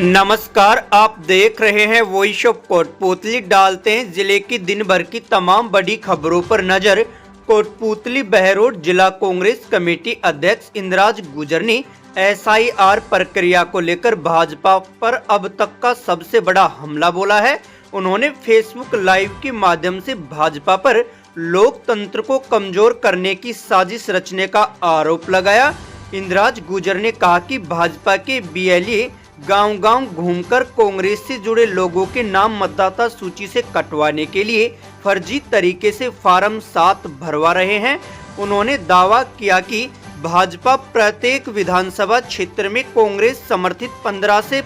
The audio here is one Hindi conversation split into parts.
नमस्कार, आप देख रहे हैं वॉइस ऑफ कोटपूतली। डालते हैं जिले की दिन भर की तमाम बड़ी खबरों पर नजर। कोटपूतली बहरोड जिला कांग्रेस कमेटी अध्यक्ष इंद्राज गुजर ने SIR प्रक्रिया को लेकर भाजपा पर अब तक का सबसे बड़ा हमला बोला है। उन्होंने फेसबुक लाइव के माध्यम से भाजपा पर लोकतंत्र को कमजोर करने की साजिश रचने का आरोप लगाया। इंद्राज गुजर ने कहा कि भाजपा के BLA गांव-गांव घूमकर कांग्रेस से जुड़े लोगों के नाम मतदाता सूची से कटवाने के लिए फर्जी तरीके से फार्म 7 भरवा रहे हैं। उन्होंने दावा किया कि भाजपा प्रत्येक विधानसभा क्षेत्र में कांग्रेस समर्थित 15 से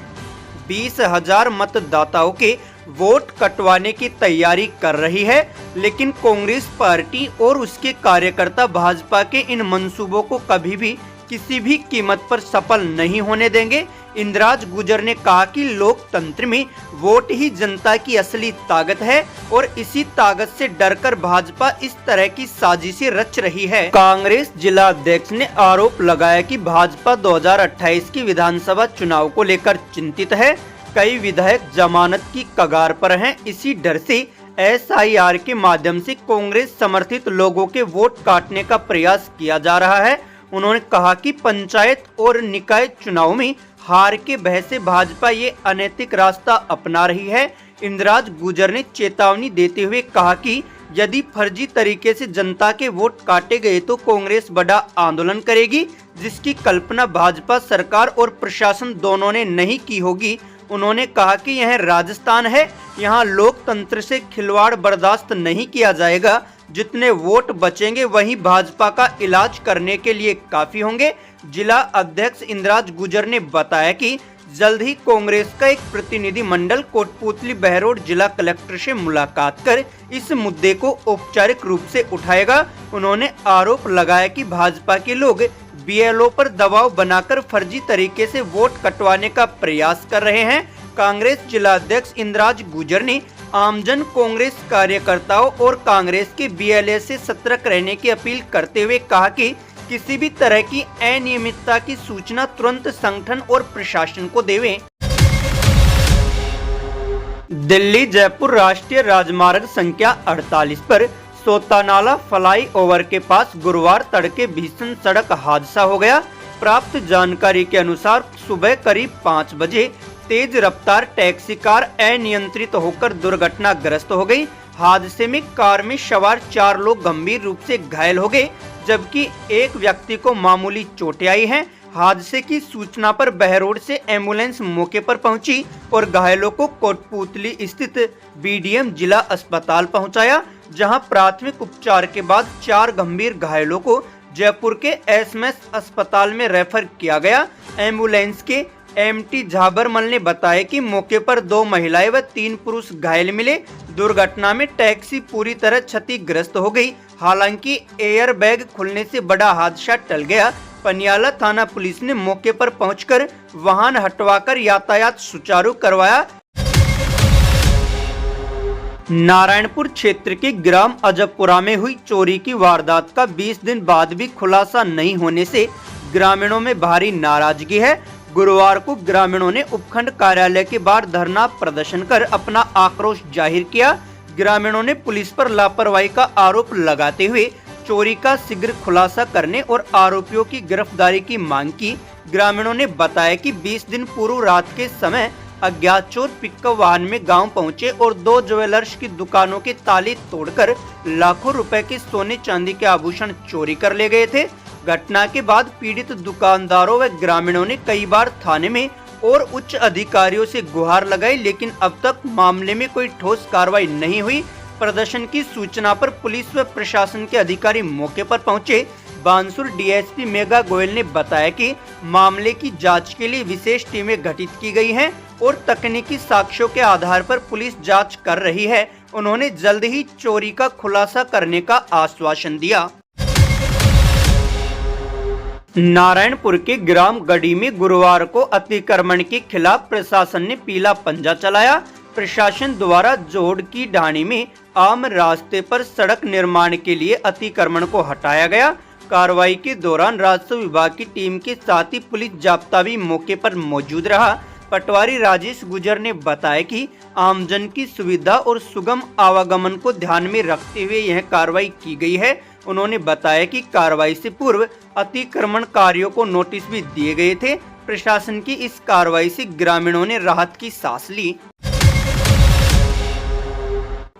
20 हजार मतदाताओं के वोट कटवाने की तैयारी कर रही है, लेकिन कांग्रेस पार्टी और उसके कार्यकर्ता भाजपा के इन मंसूबों को कभी भी किसी भी कीमत पर सफल नहीं होने देंगे। इंद्राज गुजर ने कहा कि लोकतंत्र में वोट ही जनता की असली ताकत है और इसी ताकत से डरकर भाजपा इस तरह की साजिशें रच रही है। कांग्रेस जिला अध्यक्ष ने आरोप लगाया कि भाजपा 2028 की विधानसभा चुनाव को लेकर चिंतित है। कई विधायक जमानत की कगार पर हैं। इसी डर से SIR के माध्यम से कांग्रेस समर्थित लोगों के वोट काटने का प्रयास किया जा रहा है। उन्होंने कहा कि पंचायत और निकाय चुनाव में हार के भय से भाजपा ये अनैतिक रास्ता अपना रही है। इंद्राज गुजर ने चेतावनी देते हुए कहा कि यदि फर्जी तरीके से जनता के वोट काटे गए तो कांग्रेस बड़ा आंदोलन करेगी, जिसकी कल्पना भाजपा सरकार और प्रशासन दोनों ने नहीं की होगी। उन्होंने कहा कि यह राजस्थान है, यहाँ लोकतंत्र से खिलवाड़ बर्दाश्त नहीं किया जाएगा। जितने वोट बचेंगे वही भाजपा का इलाज करने के लिए काफी होंगे। जिला अध्यक्ष इंद्राज गुजर ने बताया कि जल्द ही कांग्रेस का एक प्रतिनिधि मंडल कोटपूतली बहरोड जिला कलेक्टर से मुलाकात कर इस मुद्दे को औपचारिक रूप से उठाएगा। उन्होंने आरोप लगाया कि भाजपा के लोग BLO पर दबाव बनाकर फर्जी तरीके से वोट कटवाने का प्रयास कर रहे हैं। कांग्रेस जिला अध्यक्ष इंद्राज गुजर ने आमजन कांग्रेस कार्यकर्ताओं और कांग्रेस के BLA से सतर्क रहने की अपील करते हुए कहा कि किसी भी तरह की अनियमितता की सूचना तुरंत संगठन और प्रशासन को देवें। दिल्ली जयपुर राष्ट्रीय राजमार्ग संख्या 48 पर सोतानाला फ्लाई ओवर के पास गुरुवार तड़के भीषण सड़क हादसा हो गया। प्राप्त जानकारी के अनुसार सुबह करीब 5 बजे तेज रफ्तार टैक्सी कार अनियंत्रित होकर दुर्घटनाग्रस्त हो गई। हादसे में कार में सवार 4 लोग गंभीर रूप से घायल हो गए, जबकि एक व्यक्ति को मामूली चोटें आई हैं। हादसे की सूचना पर बहरोड से एम्बुलेंस मौके पर पहुंची और घायलों को कोटपूतली स्थित BDM जिला अस्पताल पहुंचाया, जहां प्राथमिक उपचार के बाद 4 गंभीर घायलों को जयपुर के SMS अस्पताल में रेफर किया गया। एम्बुलेंस के MT झाबरमल ने बताया कि मौके पर 2 महिलाएं व 3 पुरुष घायल मिले। दुर्घटना में टैक्सी पूरी तरह क्षतिग्रस्त हो गई। हालांकि एयर बैग खुलने से बड़ा हादसा टल गया। पनियाला थाना पुलिस ने मौके पर पहुंचकर वाहन हटवाकर यातायात सुचारू करवाया। नारायणपुर क्षेत्र के ग्राम अजबपुरा में हुई चोरी की वारदात का 20 दिन बाद भी खुलासा नहीं होने से ग्रामीणों में भारी नाराजगी है। गुरुवार को ग्रामीणों ने उपखंड कार्यालय के बाहर धरना प्रदर्शन कर अपना आक्रोश जाहिर किया। ग्रामीणों ने पुलिस पर लापरवाही का आरोप लगाते हुए चोरी का शीघ्र खुलासा करने और आरोपियों की गिरफ्तारी की मांग की। ग्रामीणों ने बताया कि 20 दिन पूर्व रात के समय अज्ञात चोर पिकअप वाहन में गांव पहुंचे और 2 ज्वेलर्स की दुकानों के ताले तोड़कर लाखों रुपए के सोने चांदी के आभूषण चोरी कर ले गए थे। घटना के बाद पीड़ित दुकानदारों व ग्रामीणों ने कई बार थाने में और उच्च अधिकारियों से गुहार लगाई, लेकिन अब तक मामले में कोई ठोस कार्रवाई नहीं हुई। प्रदर्शन की सूचना पर पुलिस व प्रशासन के अधिकारी मौके पर पहुंचे। बानसूर DSP मेघा गोयल ने बताया कि मामले की जांच के लिए विशेष टीमें गठित की गई हैं और तकनीकी साक्ष्यों के आधार पर पुलिस जांच कर रही है। उन्होंने जल्द ही चोरी का खुलासा करने का आश्वासन दिया। नारायणपुर के ग्राम गढ़ी में गुरुवार को अतिक्रमण के खिलाफ प्रशासन ने पीला पंजा चलाया। प्रशासन द्वारा जोड़ की ढाणी में आम रास्ते पर सड़क निर्माण के लिए अतिक्रमण को हटाया गया। कार्रवाई के दौरान राजस्व विभाग की टीम के साथ ही पुलिस जाब्ता भी मौके पर मौजूद रहा। पटवारी राजेश गुजर ने बताया कि आमजन की सुविधा और सुगम आवागमन को ध्यान में रखते हुए यह कार्रवाई की गई है। उन्होंने बताया कि कार्रवाई से पूर्व अतिक्रमणकारियों को नोटिस भी दिए गए थे। प्रशासन की इस कार्रवाई से ग्रामीणों ने राहत की सांस ली।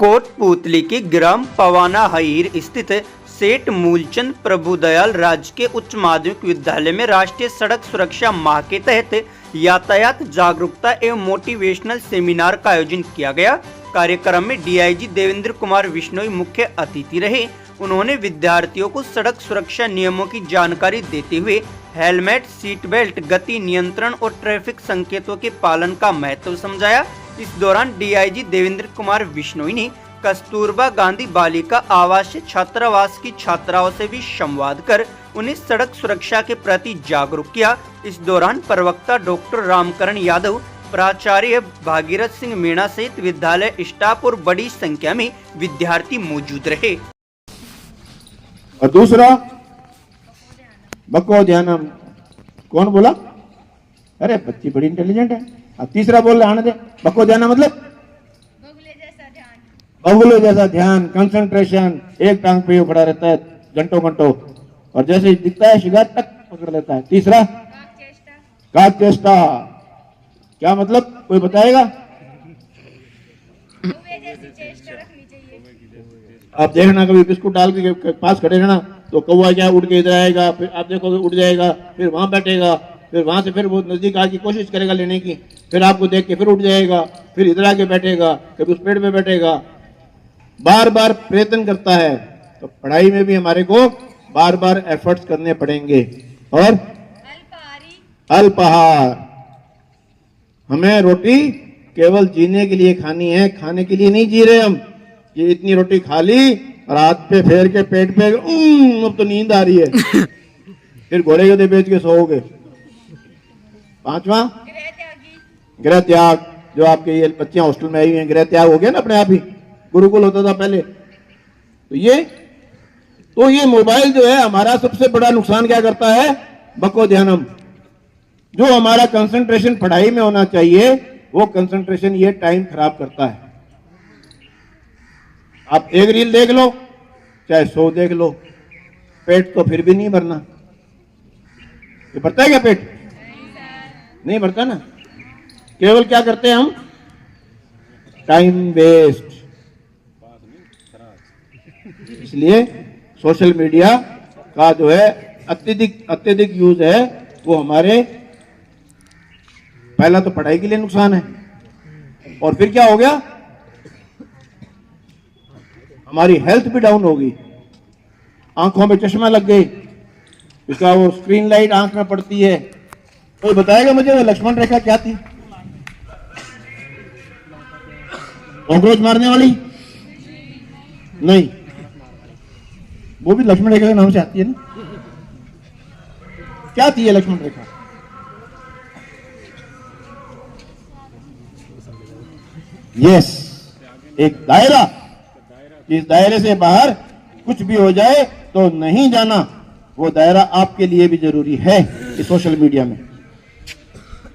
कोटपूतली के ग्राम पवाना हईर स्थित सेठ मूलचंद प्रभुदयाल राजकीय उच्च माध्यमिक विद्यालय में राष्ट्रीय सड़क सुरक्षा माह के तहत यातायात जागरूकता एवं मोटिवेशनल सेमिनार का आयोजन किया गया। कार्यक्रम में डीआईजी देवेंद्र कुमार बिश्नोई मुख्य अतिथि रहे। उन्होंने विद्यार्थियों को सड़क सुरक्षा नियमों की जानकारी देते हुए हेलमेट, सीट बेल्ट, गति नियंत्रण और ट्रैफिक संकेतों के पालन का महत्व समझाया। इस दौरान डीआईजी देवेंद्र कुमार बिश्नोई ने कस्तूरबा गांधी बालिका आवासीय छात्रावास की छात्राओं से भी संवाद कर उन्हें सड़क सुरक्षा के प्रति जागरूक किया। इस दौरान प्रवक्ता डॉक्टर रामकरण यादव, प्राचार्य भागीरथ सिंह मीणा सहित विद्यालय स्टाफ और बड़ी संख्या में विद्यार्थी मौजूद रहे। और दूसरा बको ध्यानम, कौन बोला? अरे बच्ची बड़ी इंटेलिजेंट है। अब तीसरा बोल रहे आने दे। बको ध्यान मतलब बगुले जैसा ध्यान, कंसंट्रेशन, एक टांग पे खड़ा रहता है घंटों घंटों और जैसे दिखता है शिकार तक पकड़ लेता है। तीसरा काक चेष्टा, क्या मतलब कोई बताएगा? आप देखना कभी बिस्कुट डाल के पास खड़े रहना तो कौवा क्या उड़ के इधर आएगा, फिर आप देखोगे उड़ जाएगा, फिर वहां बैठेगा, फिर वहां से फिर वो नजदीक आके कोशिश करेगा लेने की, फिर आपको देख के फिर उड़ जाएगा, फिर इधर आके बैठेगा, फिर उस पेड़ पे बैठेगा, बार बार प्रयत्न करता है। तो पढ़ाई में भी हमारे को बार बार एफर्ट्स करने पड़ेंगे। और अल्पाहार, हमें रोटी केवल जीने के लिए खानी है, खाने के लिए नहीं जी रहे हम। ये इतनी रोटी खा ली और हाथ पे फेर के पेट पे अब तो नींद आ रही है, फिर घोड़े गधे बेच के सोओगे। पांचवा गृह त्याग, जो आपके ये बच्चियां हॉस्टल में आई हुई हैं, गृह त्याग हो गया ना अपने आप ही, गुरुकुल होता था पहले। तो ये मोबाइल जो है हमारा सबसे बड़ा नुकसान क्या करता है? बको ध्यानम, जो हमारा कंसंट्रेशन पढ़ाई में होना चाहिए वो कंसंट्रेशन ये टाइम खराब करता है। आप एक रील देख लो चाहे 100 देख लो, पेट तो फिर भी नहीं भरना। ये भरता है क्या पेट? नहीं भरता ना। केवल क्या करते हैं हम? Time waste. इसलिए सोशल मीडिया का जो है अत्यधिक यूज है वो हमारे पहला तो पढ़ाई के लिए नुकसान है, और फिर क्या हो गया? हमारी हेल्थ भी डाउन होगी, आंखों में चश्मा लग गई, इसका वो स्क्रीन लाइट आंख में पड़ती है। कोई बताएगा मुझे वो लक्ष्मण रेखा क्या थी? कॉकरोच मारने वाली? नहीं, वो भी लक्ष्मण रेखा के नाम से आती है ना। क्या थी ये लक्ष्मण रेखा? यस, एक दायरा। इस दायरे से बाहर कुछ भी हो जाए तो नहीं जाना, वो दायरा आपके लिए भी जरूरी है इस सोशल मीडिया में।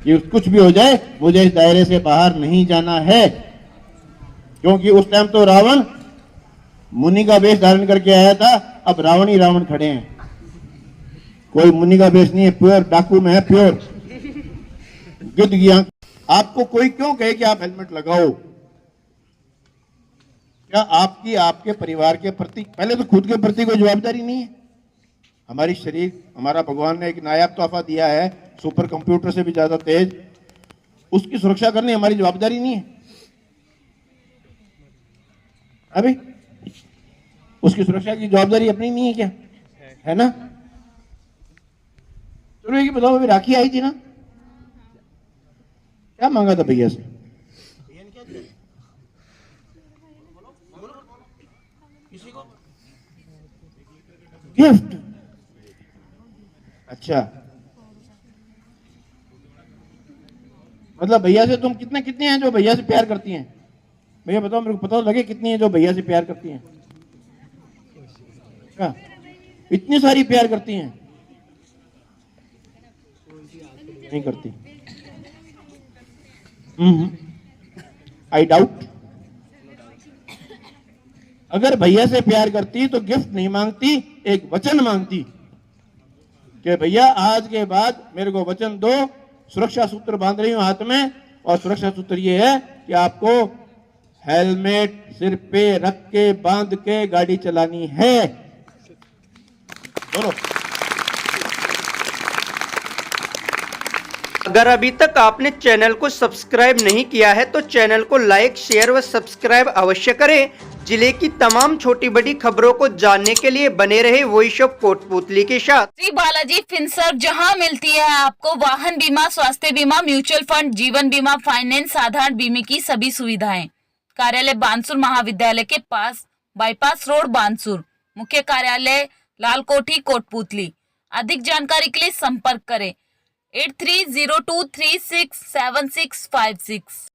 कि कुछ भी हो जाए मुझे इस दायरे से बाहर नहीं जाना है, क्योंकि उस टाइम तो रावण मुनि का वेश धारण करके आया था, अब रावण ही रावण खड़े हैं। कोई मुनि का वेश नहीं है, प्योर डाकू में है, प्योर गिद्ध की आंख। आपको कोई क्यों कहे कि आप हेलमेट लगाओ? क्या आपकी आपके परिवार के प्रति, पहले तो खुद के प्रति कोई जवाबदारी नहीं है? हमारी शरीर, हमारा भगवान ने एक नायाब तोहफा दिया है, सुपर कंप्यूटर से भी ज्यादा तेज, उसकी सुरक्षा करनी हमारी जवाबदारी नहीं है? अभी उसकी सुरक्षा की जवाबदारी अपनी नहीं है क्या? है ना? चलो ये बताओ, अभी राखी आई थी ना, क्या मांगा था भैया से? गिफ्ट। अच्छा, मतलब भैया से तुम कितनी हैं जो भैया से प्यार करती हैं? भैया बताओ, मेरे को पता लगे कितनी हैं जो भैया से प्यार करती हैं? क्या इतनी सारी प्यार करती हैं? नहीं करती। I doubt. अगर भैया से प्यार करती तो गिफ्ट नहीं मांगती, एक वचन मांगती कि भैया आज के बाद मेरे को वचन दो। सुरक्षा सूत्र बांध रही हूं हाथ में, और सुरक्षा सूत्र ये है कि आपको हेलमेट सिर पे रख के बांध के गाड़ी चलानी है। बोलो। अगर अभी तक आपने चैनल को सब्सक्राइब नहीं किया है तो चैनल को लाइक, शेयर व सब्सक्राइब अवश्य करें। जिले की तमाम छोटी बड़ी खबरों को जानने के लिए बने रहे वॉइस ऑफ कोटपूतली के साथ। श्री बालाजी फिनसर्व, जहां मिलती है आपको वाहन बीमा, स्वास्थ्य बीमा, म्यूचुअल फंड, जीवन बीमा, फाइनेंस, साधारण बीमे की सभी सुविधाएं। कार्यालय बानसूर महाविद्यालय के पास, बाईपास रोड बानसूर। मुख्य कार्यालय लालकोठी कोटपूतली। अधिक जानकारी के लिए संपर्क करें 8302367656।